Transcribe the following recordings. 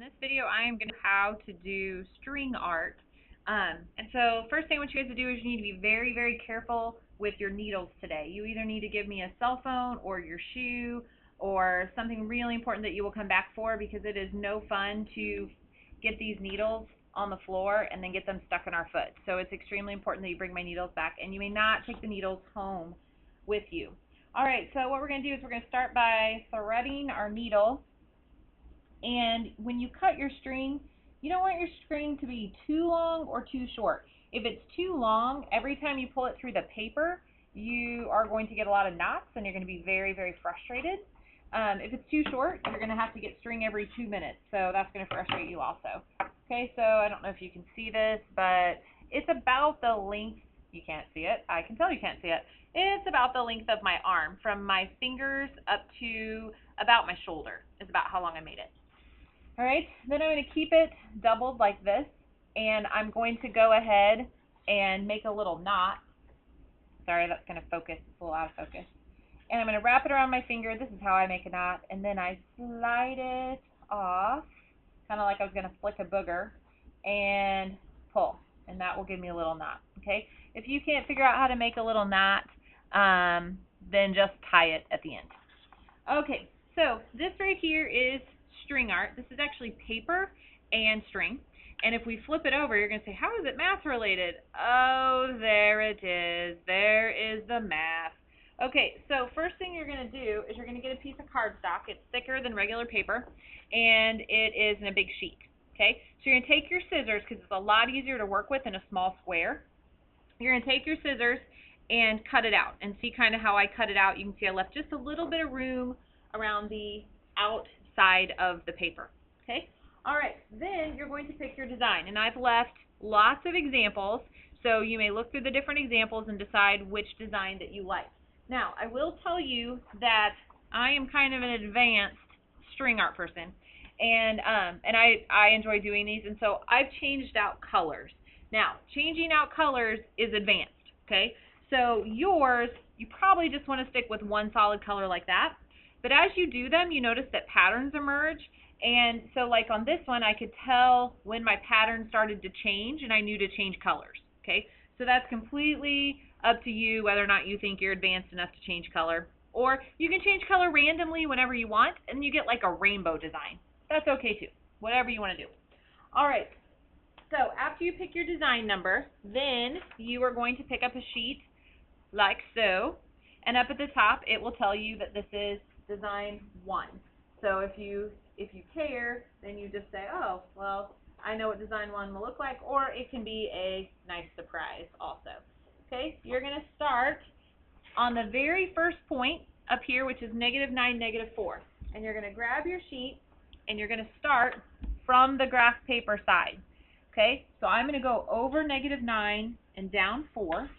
this video, I am going to how to do string art. And so first thing I want you guys to do is you need to be very, very careful with your needles today. You either need to give me a cell phone or your shoe or something really important that you will come back for, because it is no fun to get these needles on the floor and then get them stuck in our foot. So it's extremely important that you bring my needles back, and you may not take the needles home with you. Alright, so what we're going to do is we're going to start by threading our needle. And when you cut your string, you don't want your string to be too long or too short. If it's too long, every time you pull it through the paper, you are going to get a lot of knots and you're going to be very, very frustrated. If it's too short, you're going to have to get string every 2 minutes, so that's going to frustrate you also. Okay, so I don't know if you can see this, but it's about the length. You can't see it. I can tell you can't see it. It's about the length of my arm. From my fingers up to about my shoulder is about how long I made it. Alright, then I'm going to keep it doubled like this, and I'm going to go ahead and make a little knot. Sorry, that's going to focus. It's a little out of focus. And I'm going to wrap it around my finger. This is how I make a knot. And then I slide it off, kind of like I was going to flick a booger, and pull. And that will give me a little knot. Okay? If you can't figure out how to make a little knot, then just tie it at the end. Okay, so this right here is string art. This is actually paper and string. And if we flip it over, you're going to say, how is it math related? Oh, there it is. There is the math. Okay, so first thing you're going to do is you're going to get a piece of cardstock. It's thicker than regular paper, and it is in a big sheet. Okay, so you're going to take your scissors, because it's a lot easier to work with in a small square. You're going to take your scissors and cut it out, and see kind of how I cut it out. You can see I left just a little bit of room around the outside of the paper. Okay? Alright, then you're going to pick your design, and I've left lots of examples, so you may look through the different examples and decide which design that you like. Now, I will tell you that I am kind of an advanced string art person, and I enjoy doing these, and so I've changed out colors. Now, changing out colors is advanced, okay? So yours, you probably just want to stick with one solid color like that. But as you do them, you notice that patterns emerge. And so like on this one, I could tell when my pattern started to change, and I knew to change colors. Okay, so that's completely up to you whether or not you think you're advanced enough to change color. Or you can change color randomly whenever you want, and you get like a rainbow design. That's okay too, whatever you want to do. All right, so after you pick your design number, then you are going to pick up a sheet like so. And up at the top, it will tell you that this is design 1. So if you care, then you just say, oh, well, I know what design 1 will look like, or it can be a nice surprise also. Okay, you're going to start on the very first point up here, which is -9, -4. And you're going to grab your sheet, and you're going to start from the graph paper side. Okay, so I'm going to go over -9 and down 4.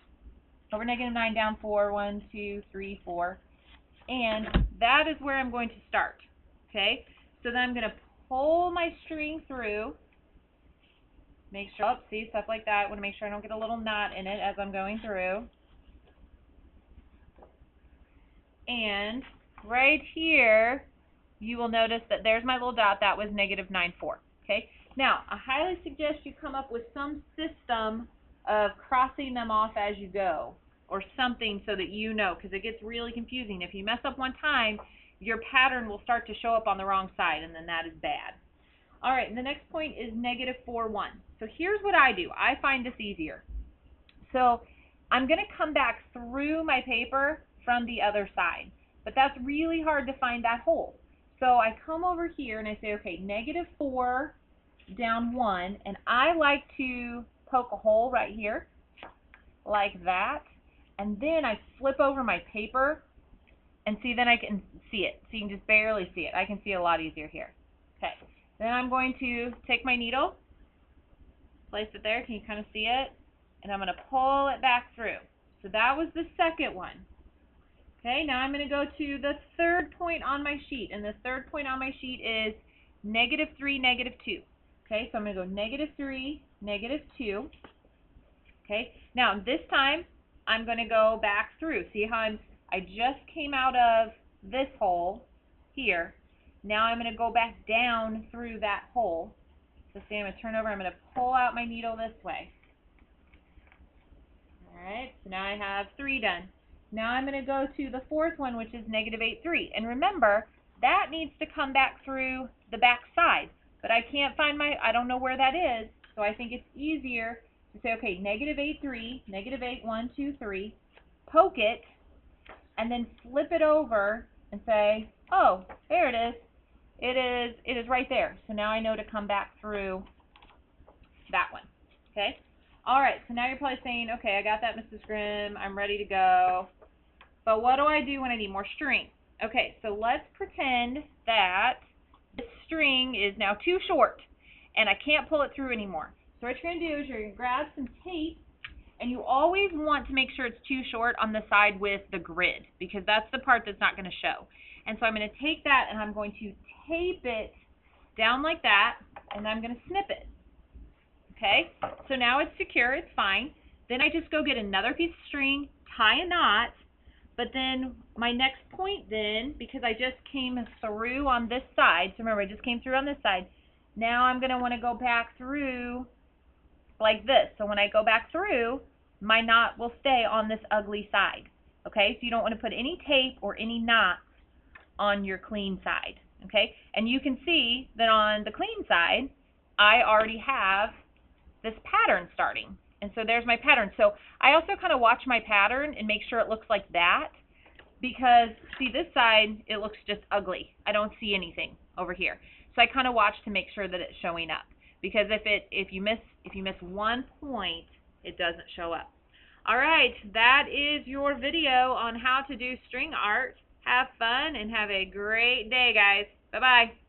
Over -9, down 4, 1, 2, 3, 4. And that is where I'm going to start. Okay, so then I'm going to pull my string through. Make sure, oh, see, stuff like that. I want to make sure I don't get a little knot in it as I'm going through. And right here, you will notice that there's my little dot. That was -9, 4. Okay, now I highly suggest you come up with some system of crossing them off as you go, or something, so that you know, because it gets really confusing. If you mess up one time, your pattern will start to show up on the wrong side, and then that is bad. Alright, and the next point is -4, 1. So here's what I do. I find this easier. So I'm going to come back through my paper from the other side, but that's really hard to find that hole. So I come over here and I say, okay, -4 down 1, and I like to poke a hole right here, like that. And then I flip over my paper, and see, then I can see it. So you can just barely see it. I can see it a lot easier here. Okay. Then I'm going to take my needle, place it there. Can you kind of see it? And I'm going to pull it back through. So that was the second one. Okay, now I'm going to go to the third point on my sheet. And the third point on my sheet is -3, -2. Okay, so I'm going to go -3, -2. Okay, now this time, I'm going to go back through. See how I just came out of this hole here, Now I'm going to go back down through that hole. So see, I'm going to turn over, I'm going to pull out my needle this way. Alright, so now I have 3 done. Now I'm going to go to the fourth one, which is -8, 3. And remember, that needs to come back through the back side. But I can't find I don't know where that is, so I think it's easier to say, okay, -8, 3, -8, 1, 2, 3, poke it, and then flip it over and say, oh, there it is. It is right there. So now I know to come back through that one. Okay? Alright, so now you're probably saying, okay, I got that, Mrs. Grimm. I'm ready to go. But what do I do when I need more string? Okay, so let's pretend that this string is now too short and I can't pull it through anymore. So what you're going to do is you're going to grab some tape, and you always want to make sure it's too short on the side with the grid, because that's the part that's not going to show. And so I'm going to take that and I'm going to tape it down like that, and I'm going to snip it. Okay, so now it's secure, it's fine. Then I just go get another piece of string, tie a knot, but then my next point then, because I just came through on this side, so remember I just came through on this side, now I'm going to want to go back through like this. So when I go back through, my knot will stay on this ugly side. Okay, so you don't want to put any tape or any knots on your clean side. Okay, and you can see that on the clean side, I already have this pattern starting. And so there's my pattern. So I also kind of watch my pattern and make sure it looks like that, because see, this side, it looks just ugly. I don't see anything over here. So I kind of watch to make sure that it's showing up, because if you miss one point, it doesn't show up. All right, that is your video on how to do string art. Have fun and have a great day, guys. Bye-bye.